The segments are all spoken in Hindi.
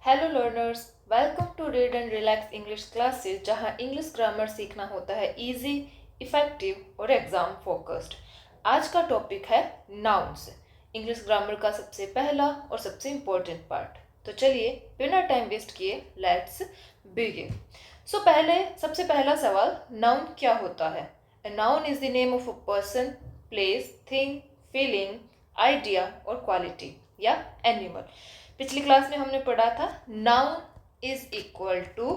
Hello learners, welcome to read and relax English classes, जहां इंग्लिश ग्रामर सीखना होता है इजी, इफेक्टिव और एग्जाम फोकस्ड। आज का टॉपिक है नाउन्स, इंग्लिश ग्रामर का सबसे पहला और सबसे इम्पोर्टेंट पार्ट। तो चलिए बिना टाइम वेस्ट किए लेट्स बिगिन। सबसे पहला सवाल, नाउन क्या होता है? A noun is the name of a person, place, thing, feeling, idea और quality या एनिमल। पिछली क्लास में हमने पढ़ा था noun is equal to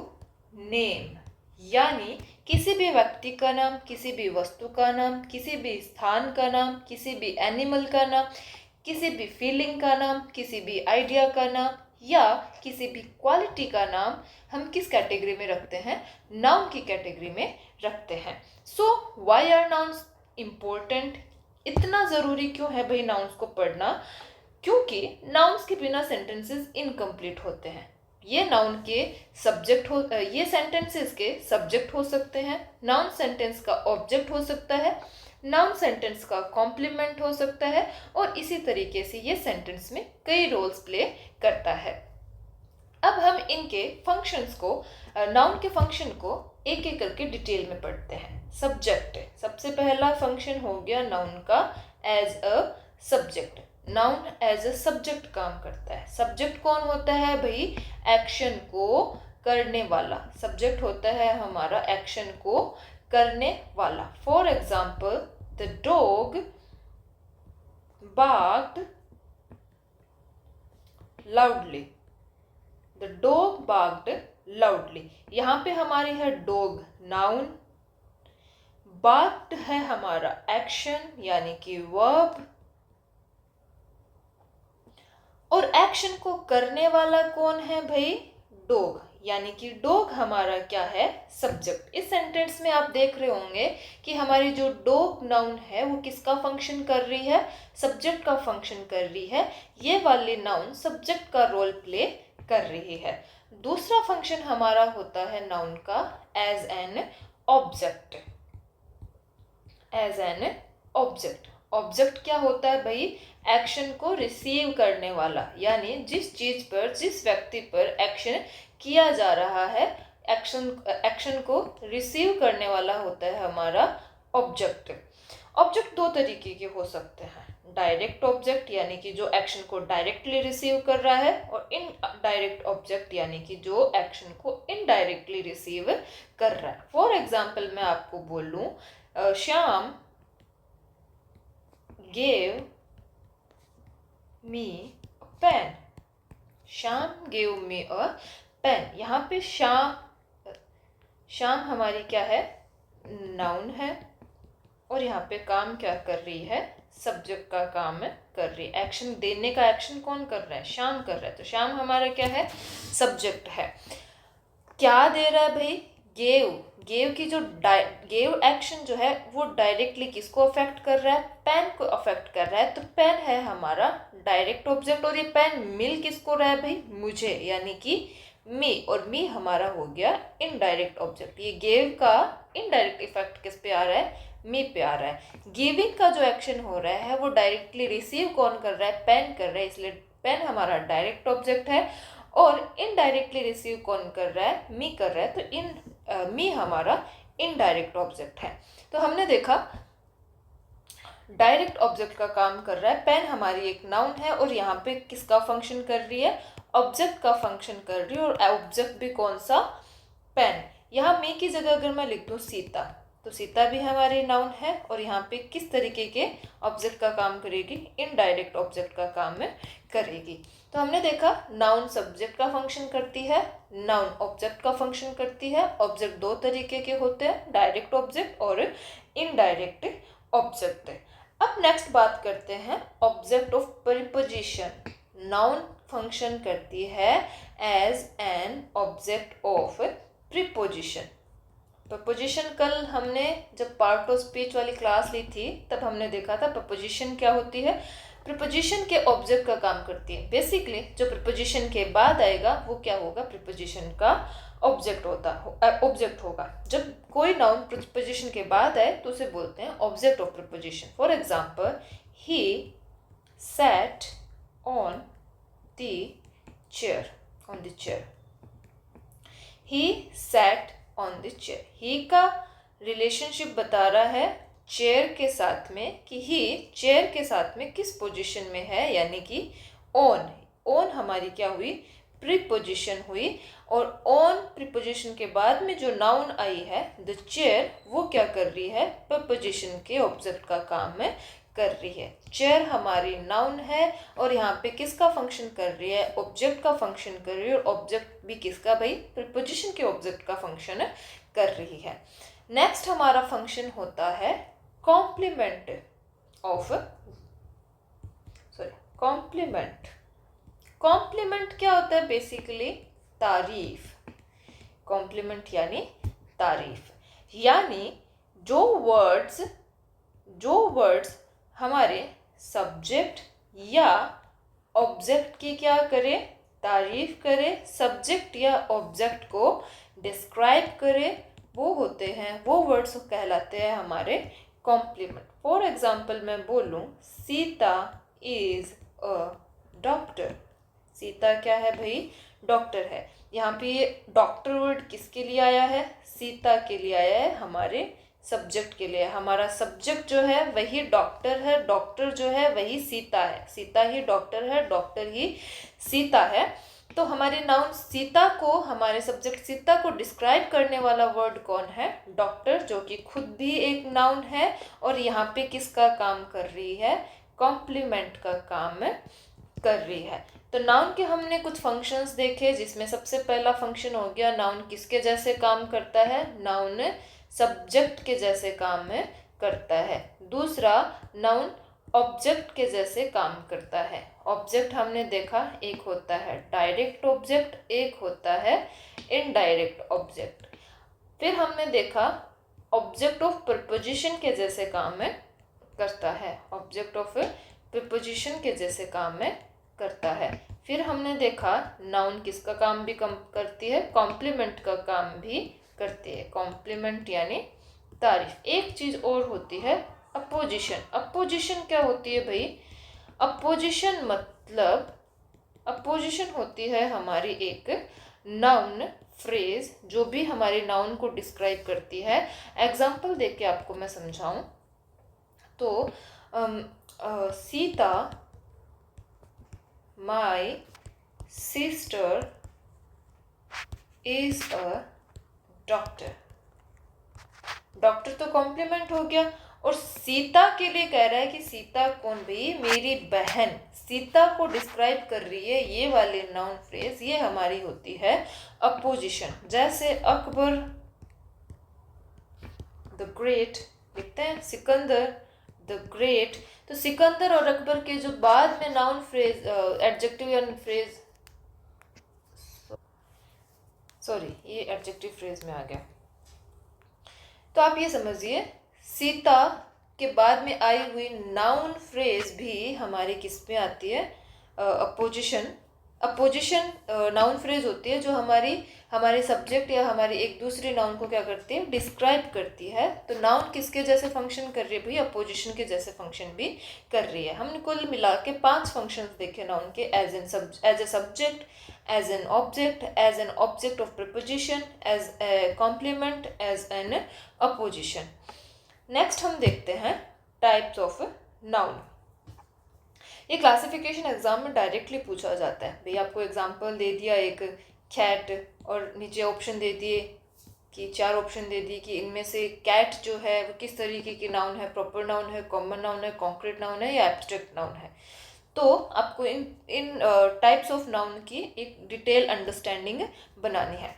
name, यानी किसी भी व्यक्ति का नाम, किसी भी वस्तु का नाम, किसी भी स्थान का नाम, किसी भी एनिमल का नाम, किसी भी फीलिंग का नाम, किसी भी आइडिया का नाम या किसी भी क्वालिटी का नाम हम किस कैटेगरी में रखते हैं? नाउन की कैटेगरी में रखते हैं। So why are nouns important? इतना ज़रूरी क्यों है भाई नाउन्स को पढ़ना? क्योंकि नाउन्स के बिना सेंटेंसेस इनकम्प्लीट होते हैं। ये नाउन के ये सेंटेंसेस के सब्जेक्ट हो सकते हैं, नाउन सेंटेंस का ऑब्जेक्ट हो सकता है, नाउन सेंटेंस का कॉम्प्लीमेंट हो सकता है और इसी तरीके से ये सेंटेंस में कई रोल्स प्ले करता है। अब हम इनके फंक्शंस को, नाउन के फंक्शन को एक एक करके डिटेल में पढ़ते हैं। सब्जेक्ट, सबसे पहला फंक्शन हो गया नाउन का as a subject. Noun as a subject काम करता है। सब्जेक्ट कौन होता है भाई? एक्शन को करने वाला। सब्जेक्ट होता है हमारा एक्शन को करने वाला। For example, the dog barked loudly। The dog barked loudly। यहाँ पे हमारी है डॉग नाउन, barked है हमारा एक्शन यानी कि वर्ब, और एक्शन को करने वाला कौन है भाई? डॉग, यानी कि डॉग हमारा क्या है? सब्जेक्ट। इस सेंटेंस में आप देख रहे होंगे कि हमारी जो डॉग नाउन है वो किसका फंक्शन कर रही है? सब्जेक्ट का फंक्शन कर रही है। ये वाली नाउन सब्जेक्ट का रोल प्ले कर रही है। दूसरा फंक्शन हमारा होता है नाउन का as an object. As an object. Object क्या होता है भाई? एक्शन को रिसीव करने वाला, यानी जिस चीज पर, जिस व्यक्ति पर एक्शन किया जा रहा है, एक्शन को रिसीव करने वाला होता है हमारा ऑब्जेक्ट। ऑब्जेक्ट दो तरीके के हो सकते हैं। डायरेक्ट ऑब्जेक्ट यानी कि जो एक्शन को डायरेक्टली रिसीव कर रहा है, और इनडायरेक्ट ऑब्जेक्ट यानी कि जो एक्शन को इनडायरेक्टली रिसीव कर रहा है। फॉर एग्जाम्पल मैं आपको बोलूं, Shyam gave me a pen। Shyam gave me a pen। यहाँ पे श्याम हमारी क्या है? नाउन है, और यहाँ पे काम क्या कर रही है? सब्जेक्ट का काम कर रही है। एक्शन देने का एक्शन कौन कर रहा है? श्याम कर रहा है। तो श्याम हमारा क्या है? सब्जेक्ट है। क्या दे रहा है भाई? गेव की जो गेव एक्शन जो है वो डायरेक्टली किसको अफेक्ट कर रहा है? पेन को अफेक्ट कर रहा है। तो पेन है हमारा डायरेक्ट ऑब्जेक्ट, और ये पेन मिल किसको रहा है भाई? मुझे, यानी कि मी, और मी हमारा हो गया इनडायरेक्ट ऑब्जेक्ट। ये गेव का इनडायरेक्ट इफेक्ट किस पे आ रहा है? मी पे आ रहा है। गिविंग का जो एक्शन हो रहा है वो डायरेक्टली रिसीव कौन कर रहा है? पेन कर रहा है, इसलिए पेन हमारा डायरेक्ट ऑब्जेक्ट है। और इनडायरेक्टली रिसीव कौन कर रहा है? मी कर रहा है। तो मी हमारा इनडायरेक्ट ऑब्जेक्ट है। तो हमने देखा डायरेक्ट ऑब्जेक्ट का काम कर रहा है। पेन हमारी एक नाउन है, और यहाँ पे किसका फंक्शन कर रही है? ऑब्जेक्ट का फंक्शन कर रही है। और ऑब्जेक्ट भी कौन सा? पेन। यहाँ मी की जगह अगर मैं लिख दूँ सीता, तो सीता भी हमारी नाउन है, और यहाँ पे किस तरीके के ऑब्जेक्ट का काम करेगी? इनडायरेक्ट ऑब्जेक्ट का काम करेगी। तो हमने देखा नाउन सब्जेक्ट का फंक्शन करती है, नाउन ऑब्जेक्ट का फंक्शन करती है। ऑब्जेक्ट दो तरीके के होते हैं, डायरेक्ट ऑब्जेक्ट और इनडायरेक्ट ऑब्जेक्ट। अब नेक्स्ट बात करते हैं object of preposition. Noun function करती है as an object of preposition. Preposition कल हमने जब पार्ट ऑफ स्पीच वाली क्लास ली थी तब हमने देखा था प्रपोजिशन क्या होती है। प्रीपोजिशन के ऑब्जेक्ट का काम करती है। बेसिकली जो प्रीपोजिशन के बाद आएगा वो क्या होगा? प्रीपोजिशन का ऑब्जेक्ट होगा। जब कोई नाउन प्रीपोजिशन के बाद आए तो उसे बोलते हैं object of preposition. For example, he sat on the chair. On the chair. He sat on the chair. He का रिलेशनशिप बता रहा है चेयर के साथ में कि ही चेयर के साथ में किस पोजीशन में है, यानी कि ऑन। ऑन हमारी क्या हुई, प्रीपोजिशन हुई, और ऑन प्रीपोजिशन के बाद में जो नाउन आई है द चेयर, वो क्या कर रही है, प्रीपोजिशन के ऑब्जेक्ट का काम है कर रही है। चेयर हमारी नाउन है और यहाँ पे किसका फंक्शन कर रही है, ऑब्जेक्ट का फंक्शन कर रही है, और ऑब्जेक्ट भी किसका भाई, प्रीपोजिशन के ऑब्जेक्ट का फंक्शन कर रही है। नेक्स्ट हमारा फंक्शन होता है कॉम्प्लीमेंट ऑफ, कॉम्प्लीमेंट। कॉम्प्लीमेंट क्या होता है, बेसिकली तारीफ। कॉम्प्लीमेंट यानी तारीफ, यानी जो वर्ड्स हमारे सब्जेक्ट या ऑब्जेक्ट की क्या करे, तारीफ करे, सब्जेक्ट या ऑब्जेक्ट को डिस्क्राइब करे, वो होते हैं, वो वर्ड्स कहलाते हैं हमारे कॉम्प्लीमेंट। फॉर एग्जाम्पल मैं बोलूँ Sita is a doctor. Sita क्या है भाई, डॉक्टर है। यहाँ पे ये डॉक्टर वर्ड किसके लिए आया है, सीता के लिए आया है, हमारे सब्जेक्ट के लिए। हमारा सब्जेक्ट जो है वही डॉक्टर है, डॉक्टर जो है वही सीता है, सीता ही डॉक्टर है, डॉक्टर ही सीता है। तो हमारे नाउन सीता को, हमारे सब्जेक्ट सीता को डिस्क्राइब करने वाला वर्ड कौन है, डॉक्टर, जो कि खुद भी एक नाउन है और यहाँ पे किसका काम कर रही है, कॉम्प्लीमेंट का काम कर रही है। तो नाउन के हमने कुछ फंक्शंस देखे, जिसमें सबसे पहला फंक्शन हो गया नाउन किसके जैसे काम करता है, नाउन सब्जेक्ट के जैसे काम करता है। दूसरा, नाउन ऑब्जेक्ट के जैसे काम करता है। ऑब्जेक्ट हमने देखा, एक होता है डायरेक्ट ऑब्जेक्ट, एक होता है इनडायरेक्ट ऑब्जेक्ट। फिर हमने देखा ऑब्जेक्ट ऑफ प्रीपोजिशन के जैसे काम करता है, ऑब्जेक्ट ऑफ प्रीपोजिशन के जैसे काम करता है। फिर हमने देखा नाउन किसका काम भी करती है, कॉम्प्लीमेंट का काम भी करती है। कॉम्प्लीमेंट यानी तारीफ। एक चीज और होती है अपोजिशन। अपोजिशन क्या होती है भाई, अपोजिशन मतलब, अपोजिशन होती है हमारी एक नाउन फ्रेज जो भी हमारे नाउन को डिस्क्राइब करती है। एग्जाम्पल देख के आपको मैं समझाऊं तो Sita my sister is a doctor. Doctor तो कॉम्प्लीमेंट हो गया, और सीता के लिए कह रहा है कि सीता कौन भाई, मेरी बहन। सीता को डिस्क्राइब कर रही है ये वाली नाउन फ्रेज, ये हमारी होती है अपोजिशन। जैसे अकबर द ग्रेट, लिखते हैं सिकंदर द ग्रेट। तो सिकंदर और अकबर के जो बाद में नाउन फ्रेज, एडजेक्टिव या फ्रेज, सॉरी ये एडजेक्टिव फ्रेज में आ गया। तो आप ये समझिए सीता के बाद में आई हुई नाउन फ्रेज भी हमारी किस में आती है, अपोजिशन। अपोजिशन नाउन फ्रेज होती है जो हमारे सब्जेक्ट या हमारी एक दूसरी नाउन को क्या करती है, डिस्क्राइब करती है। तो नाउन किसके जैसे फंक्शन कर रही है भाई, अपोजिशन के जैसे फंक्शन भी कर रही है। हमने कुल मिला के 5 फंक्शंस देखे नाउन के, as a subject, as an object of preposition, as a complement, as an apposition. Next हम देखते हैं टाइप्स ऑफ नाउन। ये क्लासिफिकेशन एग्जाम में डायरेक्टली पूछा जाता है। भाई आपको एग्जाम्पल दे दिया एक कैट, और नीचे ऑप्शन दे दिए कि 4 ऑप्शन दे दिए कि इनमें से कैट जो है वो किस तरीके की नाउन है, प्रॉपर नाउन है, कॉमन नाउन है, कॉन्क्रीट नाउन है या एब्स्ट्रैक्ट नाउन है। तो आपको इन टाइप्स ऑफ नाउन की एक डिटेल अंडरस्टैंडिंग बनानी है।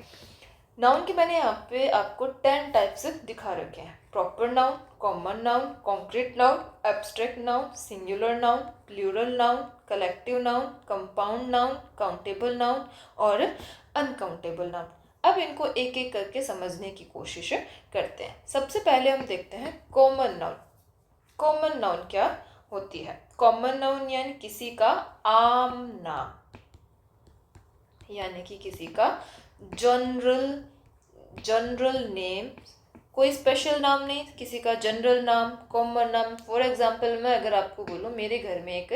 नाउन के मैंने यहाँ पे आपको 10 टाइप्स दिखा रखे हैं। Proper noun, common noun, concrete noun, abstract noun, singular noun, plural noun, collective noun, compound noun, countable noun और अनकाउंटेबल नाउन। अब इनको एक एक करके समझने की कोशिश करते हैं। सबसे पहले हम देखते हैं कॉमन नाउन। कॉमन नाउन क्या होती है? कॉमन नाउन यानी किसी का आम नाम, यानी कि किसी का जनरल नेम, कोई स्पेशल नाम नहीं, किसी का जनरल नाम, कॉमन नाम। फॉर एग्जांपल मैं अगर आपको बोलूँ मेरे घर में एक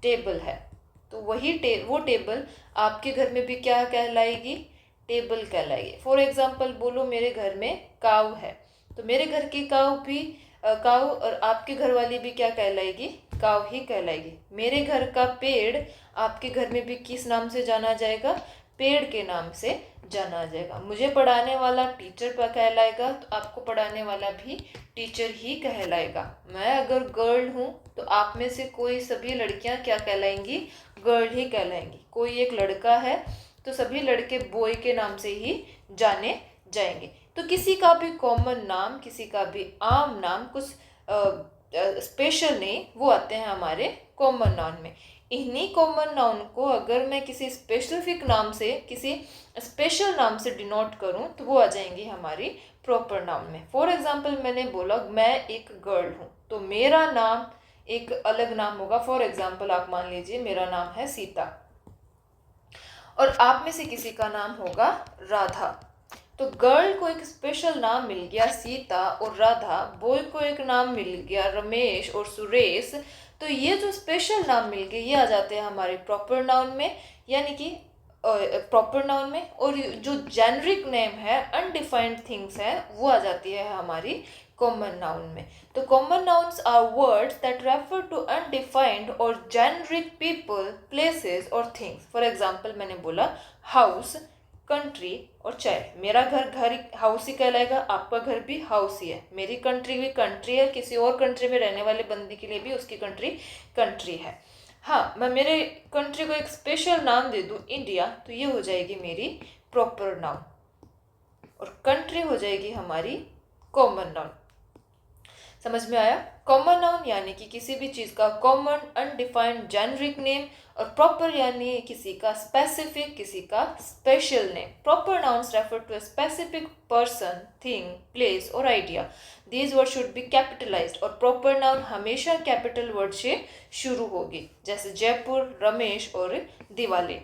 टेबल है, तो वो टेबल आपके घर में भी क्या कहलाएगी, टेबल कहलाएगी। फॉर एग्जाम्पल बोलो मेरे घर में काऊ है, तो मेरे घर की काऊ भी काऊ और आपके घर वाली भी क्या कहलाएगी, काऊ ही कहलाएगी। मेरे घर का पेड़ आपके घर में भी किस नाम से जाना जाएगा, पेड़ के नाम से जाना जाएगा। मुझे पढ़ाने वाला टीचर पर कहलाएगा, तो आपको पढ़ाने वाला भी टीचर ही कहलाएगा। मैं अगर गर्ल हूँ तो आप में से कोई सभी लड़कियाँ क्या कहलाएंगी, गर्ल ही कहलाएंगी। कोई एक लड़का है तो सभी लड़के बॉय के नाम से ही जाने जाएंगे। तो किसी का भी कॉमन नाम, किसी का भी आम नाम, कुछ स्पेशल नहीं, वो आते हैं हमारे कॉमन नाउन में। इन्हीं कॉमन नाउन को अगर मैं किसी स्पेसिफिक नाम से, किसी स्पेशल नाम से डिनोट करूं, तो वो आ जाएंगी हमारी प्रॉपर नाउन में। फॉर एग्जाम्पल मैंने बोला मैं एक गर्ल हूँ, तो मेरा नाम एक अलग नाम होगा। फॉर एग्जाम्पल आप मान लीजिए मेरा नाम है सीता और आप में से किसी का नाम होगा राधा। तो गर्ल को एक स्पेशल नाम मिल गया सीता और राधा, बॉय को एक नाम मिल गया रमेश और सुरेश। तो ये जो स्पेशल नाम मिल गए ये आ जाते हैं हमारे प्रॉपर नाउन में, यानी कि प्रॉपर नाउन में। और जो जेनरिक नेम है, अनडिफाइंड थिंग्स है, वो आ जाती है हमारी कॉमन नाउन में। तो common nouns are words that refer to undefined और जेनरिक पीपल, प्लेसेस और थिंग्स। फॉर एग्जाम्पल मैंने बोला हाउस, कंट्री और चाइल्ड। मेरा घर हाउस ही कहलाएगा, आपका घर भी हाउस ही है, मेरी कंट्री भी कंट्री है, किसी और कंट्री में रहने वाले बंदे के लिए भी उसकी कंट्री कंट्री है। हाँ, मैं मेरे कंट्री को एक स्पेशल नाम दे दूँ इंडिया, तो ये हो जाएगी मेरी प्रॉपर नाउन और कंट्री हो जाएगी हमारी कॉमन नाउन। समझ में आया? कॉमन नाउन यानी कि किसी भी चीज़ का कॉमन अनडिफाइंड जेनरिक नेम, और प्रॉपर यानी किसी का स्पेसिफिक, किसी का special name. Proper nouns refer to a specific person, thing, place और idea. These word should be capitalised, और प्रॉपर नाउन हमेशा कैपिटल वर्ड से शुरू होगी, जैसे जयपुर, रमेश और दिवाली।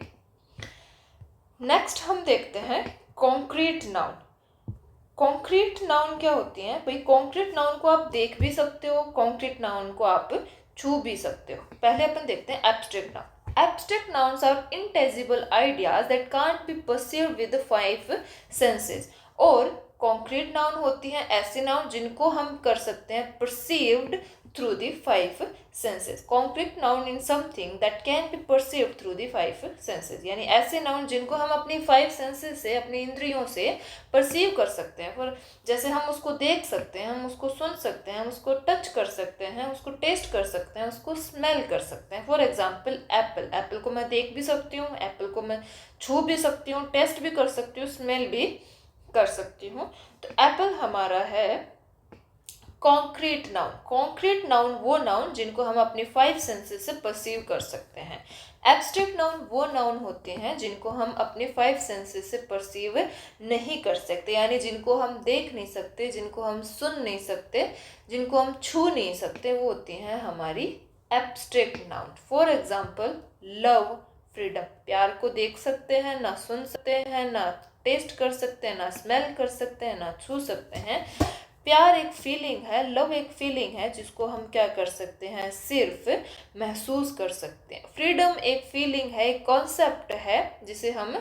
नेक्स्ट हम देखते हैं कॉन्क्रीट नाउन। कॉन्क्रीट नाउन क्या होती हैं भाई? कॉन्क्रीट नाउन को आप देख भी सकते हो, कॉन्क्रीट नाउन को आप छू भी सकते हो। पहले अपन देखते हैं abstract noun. Abstract nouns are intangible ideas that can't be perceived with the five senses. और concrete noun होती हैं ऐसे नाउन जिनको हम कर सकते हैं perceived through the five senses. Concrete noun in something that can be perceived through the five senses. यानी ऐसे नाउन जिनको हम अपनी 5 senses से, अपनी इंद्रियों से perceive कर सकते हैं। पर जैसे हम उसको देख सकते हैं, हम उसको सुन सकते हैं, हम उसको टच कर सकते हैं, उसको टेस्ट कर सकते हैं, उसको स्मेल कर सकते हैं। For example Apple. एप्पल को मैं देख भी सकती हूँ, एप्पल को मैं छू भी सकती हूँ, टेस्ट भी कर सकती हूँ, स्मेल भी कर सकती हूँ। तो एप्पल हमारा है कॉन्क्रीट नाउन। कॉन्क्रीट नाउन वो नाउन जिनको हम अपनी 5 सेंसेस से परसीव कर सकते हैं। एब्स्ट्रैक्ट नाउन वो नाउन होते हैं जिनको हम अपने 5 सेंसेस से परसीव नहीं कर सकते, यानी जिनको हम देख नहीं सकते, जिनको हम सुन नहीं सकते, जिनको हम छू नहीं सकते, वो होती हैं हमारी abstract noun. For example love, freedom. प्यार को देख सकते हैं, ना सुन सकते हैं, ना टेस्ट कर सकते हैं, ना स्मेल कर सकते हैं, ना छू सकते हैं। प्यार एक फीलिंग है, लव एक फीलिंग है जिसको हम क्या कर सकते हैं, सिर्फ महसूस कर सकते हैं। फ्रीडम एक फीलिंग है, एक कॉन्सेप्ट है जिसे हम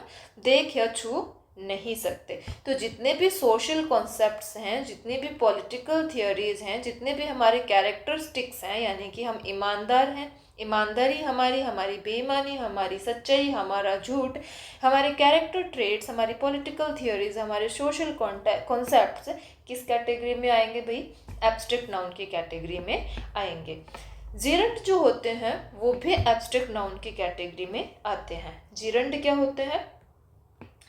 देख या छू नहीं सकते। तो जितने भी सोशल कॉन्सेप्ट्स हैं, जितनी भी पॉलिटिकल थियोरीज हैं, जितने भी हमारे कैरेक्टरिस्टिक्स हैं, यानी कि हम ईमानदार हैं, ईमानदारी हमारी बेईमानी, हमारी सच्चाई, हमारा झूठ, हमारे कैरेक्टर ट्रेट्स, हमारी पॉलिटिकल थियोरीज, हमारे सोशल कॉन्सेप्ट्स किस कैटेगरी में आएंगे भाई? एब्स्ट्रैक्ट नाउन की कैटेगरी में आएंगे। जीरंड जो होते हैं वो भी एब्स्ट्रैक्ट नाउन की कैटेगरी में आते हैं। जीरंड क्या होते हैं?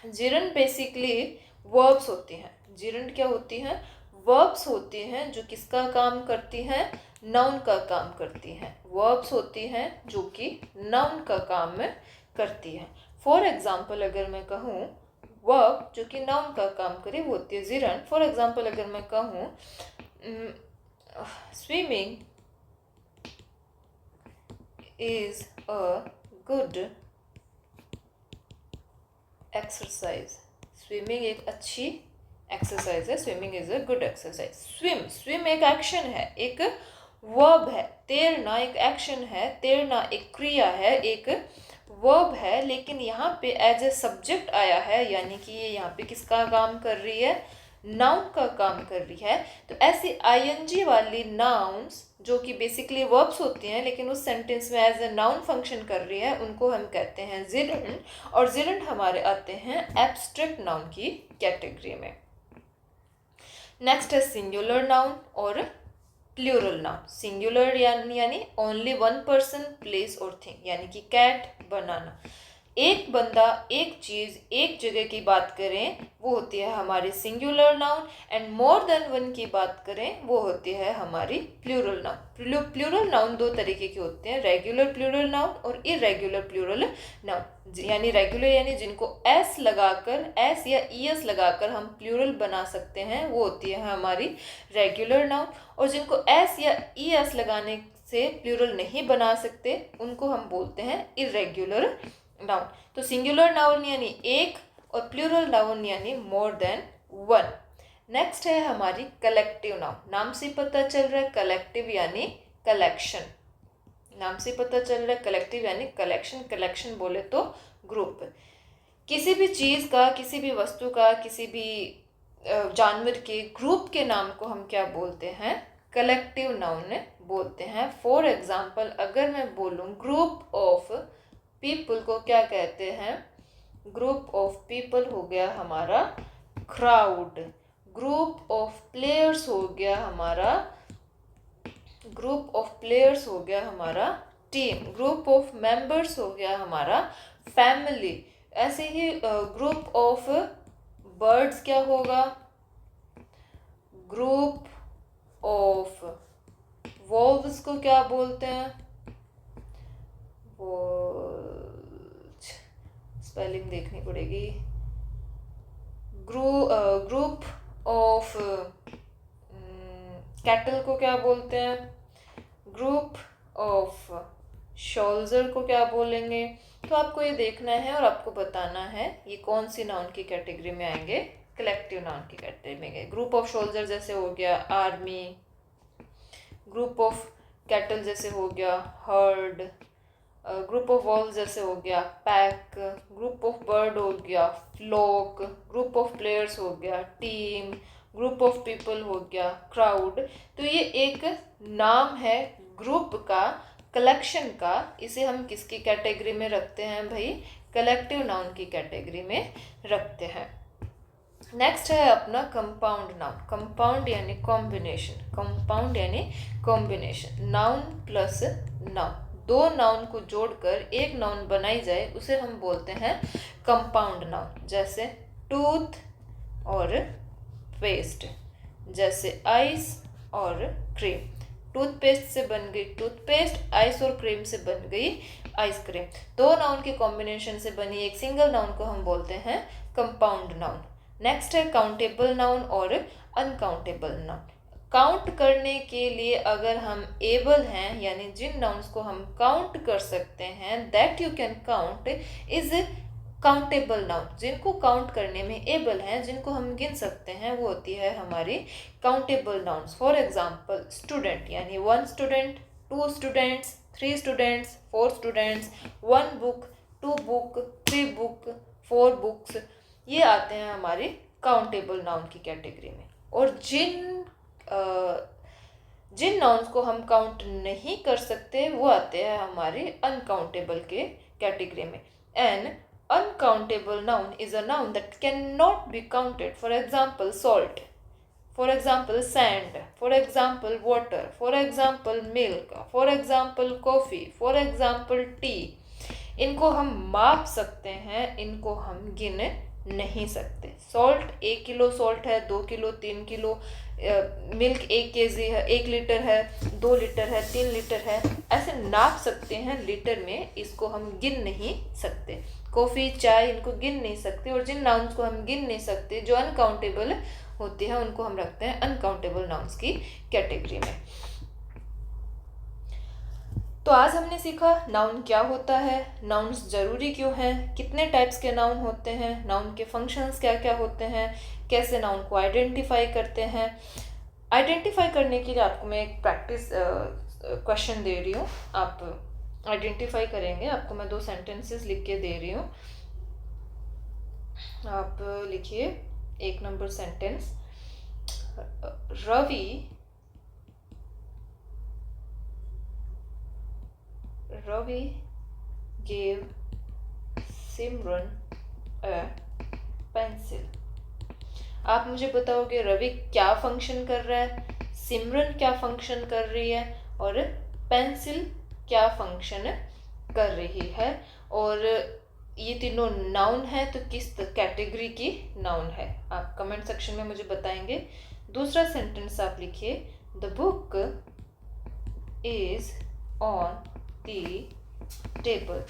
जीरंड बेसिकली वर्ब्स होती हैं। जीरंड क्या होती हैं? वर्ब्स होती हैं जो किसका काम करती हैं? नाउन का काम करती हैं। वर्ब्स होती हैं जो कि नाउन का काम करती हैं। फॉर एग्जाम्पल अगर मैं कहूँ वर्ब जो कि नाउन का काम करे वो होती है जीरंड। फॉर एग्जाम्पल अगर मैं कहूँ swimming is a good exercise. Swimming एक अच्छी एक्सरसाइज है, swimming is a good exercise. Swim एक एक्शन है, एक वर्ब है। तैरना एक एक्शन है, तैरना एक क्रिया है, एक वर्ब है, लेकिन यहाँ पे एज ए सब्जेक्ट आया है, यानी कि ये यहाँ पे किसका काम कर रही है, नाउन का काम कर रही है। तो ऐसी आईएनजी वाली नाउन्स जो कि बेसिकली वर्ब्स होती हैं लेकिन उस सेंटेंस में एज ए नाउन फंक्शन कर रही है, उनको हम कहते हैं जिरेंट। और जिरेंट हमारे आते हैं एब्स्ट्रैक्ट नाउन की कैटेगरी में। नेक्स्ट है सिंगुलर नाउन और प्लूरल नाउन। सिंगुलर यानी ओनली वन पर्सन, प्लेस और थिंग, यानी कि कैट, बनाना, एक बंदा, एक चीज़, एक जगह की बात करें वो होती है हमारी singular noun. And more than one की बात करें वो होती है हमारी प्लूरल नाउन। प्लूरल नाउन दो तरीके के होते हैं, रेगुलर प्लूरल नाउन और इरेगुलर प्लूरल नाउन। यानी रेगुलर यानी जिनको एस लगाकर, एस या ईएस लगाकर हम प्लूरल बना सकते हैं, वो होती है हमारी रेगुलर नाउन। और जिनको एस या ईएस लगाने से प्लूरल नहीं बना सकते, उनको हम बोलते हैं इरेगुलर नाउन। तो सिंगुलर नाउन यानी एक और प्लूरल नाउन यानी मोर देन वन। नेक्स्ट है हमारी कलेक्टिव नाउन। नाम से पता चल रहा है कलेक्टिव यानी कलेक्शन, नाम से पता चल रहा है कलेक्टिव यानी कलेक्शन। कलेक्शन बोले तो ग्रुप, किसी भी चीज़ का, किसी भी वस्तु का, किसी भी जानवर के ग्रुप के नाम को हम क्या बोलते हैं, कलेक्टिव नाउन बोलते हैं। फॉर एग्जाम्पल अगर मैं बोलूँ ग्रुप ऑफ पीपल को क्या कहते हैं, ग्रुप ऑफ पीपल हो गया हमारा क्राउड, ग्रुप ऑफ प्लेयर्स हो गया हमारा, ग्रुप ऑफ प्लेयर्स हो गया हमारा टीम, ग्रुप ऑफ मेंबर्स हो गया हमारा फैमिली। ऐसे ही ग्रुप ऑफ बर्ड्स क्या होगा, ग्रुप ऑफ वॉल्व्स को क्या बोलते हैं, वो स्पेलिंग देखनी पड़ेगी, ग्रुप ऑफ कैटल को क्या बोलते हैं, ग्रुप ऑफ शोल्जर को क्या बोलेंगे। तो आपको ये देखना है और आपको बताना है ये कौन सी नाउन की कैटेगरी में आएंगे, कलेक्टिव नाउन की कैटेगरी में गए। ग्रुप ऑफ शोल्जर जैसे हो गया आर्मी, ग्रुप ऑफ कैटल जैसे हो गया हर्ड, ग्रुप ऑफ वॉल्स जैसे हो गया पैक, ग्रुप ऑफ बर्ड हो गया फ्लॉक, ग्रुप ऑफ प्लेयर्स हो गया टीम, ग्रुप ऑफ पीपल हो गया क्राउड। तो ये एक नाम है ग्रुप का, कलेक्शन का। इसे हम किसकी कैटेगरी में रखते हैं भाई, कलेक्टिव नाउन की कैटेगरी में रखते हैं। नेक्स्ट है अपना कंपाउंड नाउन। कंपाउंड यानी कॉम्बिनेशन, कंपाउंड यानी कॉम्बिनेशन, नाउन प्लस नाउन, दो नाउन को जोड़कर एक नाउन बनाई जाए उसे हम बोलते हैं कंपाउंड नाउन। जैसे टूथ और पेस्ट, जैसे आइस और क्रीम। टूथपेस्ट से बन गई टूथपेस्ट, आइस और क्रीम से बन गई आइसक्रीम। दो नाउन के कॉम्बिनेशन से बनी एक सिंगल नाउन को हम बोलते हैं कंपाउंड नाउन। नेक्स्ट है काउंटेबल नाउन और अनकाउंटेबल नाउन। काउंट करने के लिए अगर हम एबल हैं, यानी जिन नाउन्स को हम काउंट कर सकते हैं, that you can count is countable noun. जिनको काउंट करने में एबल हैं, जिनको हम गिन सकते हैं, वो होती है हमारी countable nouns. For example student यानी one student, two students, three students, four students, one book, two book, three book, four books, ये आते हैं हमारे काउंटेबल नाउन की कैटेगरी में। और जिन नाउन्स को हम काउंट नहीं कर सकते वो आते हैं हमारे अनकाउंटेबल के कैटेगरी में। An uncountable noun is a noun that cannot be counted. For example, salt. For example, sand. For example, water. For example, milk. For example, coffee. For example, tea. इनको हम माप सकते हैं, इनको हम गिन नहीं सकते। सॉल्ट 1 किलो सॉल्ट है, 2 किलो, 3 किलो। मिल्क 1 केजी है, 1 लीटर है, 2 लीटर है, 3 लीटर है, ऐसे नाप सकते हैं लीटर में, इसको हम गिन नहीं सकते। कॉफ़ी, चाय, इनको गिन नहीं सकते। और जिन नाउन्स को हम गिन नहीं सकते, जो अनकाउंटेबल होते हैं, उनको हम रखते हैं अनकाउंटेबल नाउन्स की कैटेगरी में। तो आज हमने सीखा नाउन क्या होता है, नाउन्स ज़रूरी क्यों हैं, कितने टाइप्स के नाउन होते हैं, नाउन के फंक्शंस क्या क्या होते हैं, कैसे नाउन को आइडेंटिफाई करते हैं। आइडेंटिफाई करने के लिए आपको मैं एक प्रैक्टिस क्वेश्चन दे रही हूँ, आप आइडेंटिफाई करेंगे। आपको मैं 2 सेंटेंसेस लिख के दे रही हूँ, आप लिखिए। 1 number sentence, Ravi gave Simran a pencil। आप मुझे बताओगे रवि क्या फंक्शन कर रहा है, सिमरन क्या फंक्शन कर रही है, और पेंसिल क्या फंक्शन कर रही है। और ये तीनों नाउन है, तो किस कैटेगरी की नाउन है, आप कमेंट सेक्शन में मुझे बताएंगे। दूसरा सेंटेंस आप लिखिए, the book is on the table.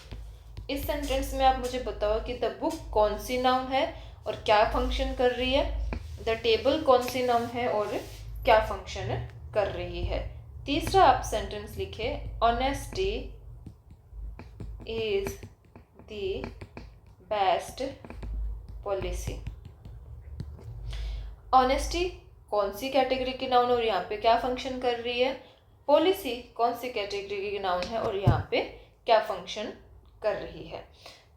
इस सेंटेंस में आप मुझे बताओ कि द बुक कौन सी नाउन है और क्या फंक्शन कर रही है, द टेबल कौन सी नाउन है और क्या फंक्शन कर रही है। तीसरा आप सेंटेंस लिखे, honesty is the best policy. Honesty कौन सी कैटेगरी की नाउन और यहाँ पे क्या फंक्शन कर रही है, पॉलिसी कौन सी कैटेगरी की नाउन है और यहाँ पे क्या फंक्शन कर रही है।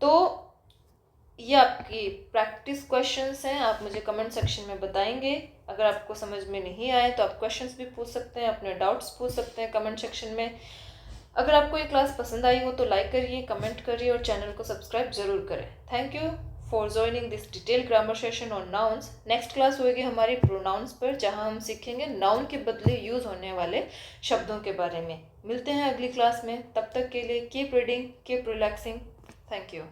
तो ये आपकी प्रैक्टिस क्वेश्चंस हैं, आप मुझे कमेंट सेक्शन में बताएंगे। अगर आपको समझ में नहीं आए तो आप क्वेश्चंस भी पूछ सकते हैं, अपने डाउट्स पूछ सकते हैं कमेंट सेक्शन में। अगर आपको ये क्लास पसंद आई हो तो लाइक करिए, कमेंट करिए और चैनल को सब्सक्राइब जरूर करें। Thank you for joining this detail grammar session on nouns. Next class होगी हमारी प्रोनाउंस पर, जहां हम सीखेंगे नाउन के बदले यूज होने वाले शब्दों के बारे में। मिलते हैं अगली क्लास में, तब तक के लिए keep reading, keep relaxing. Thank you.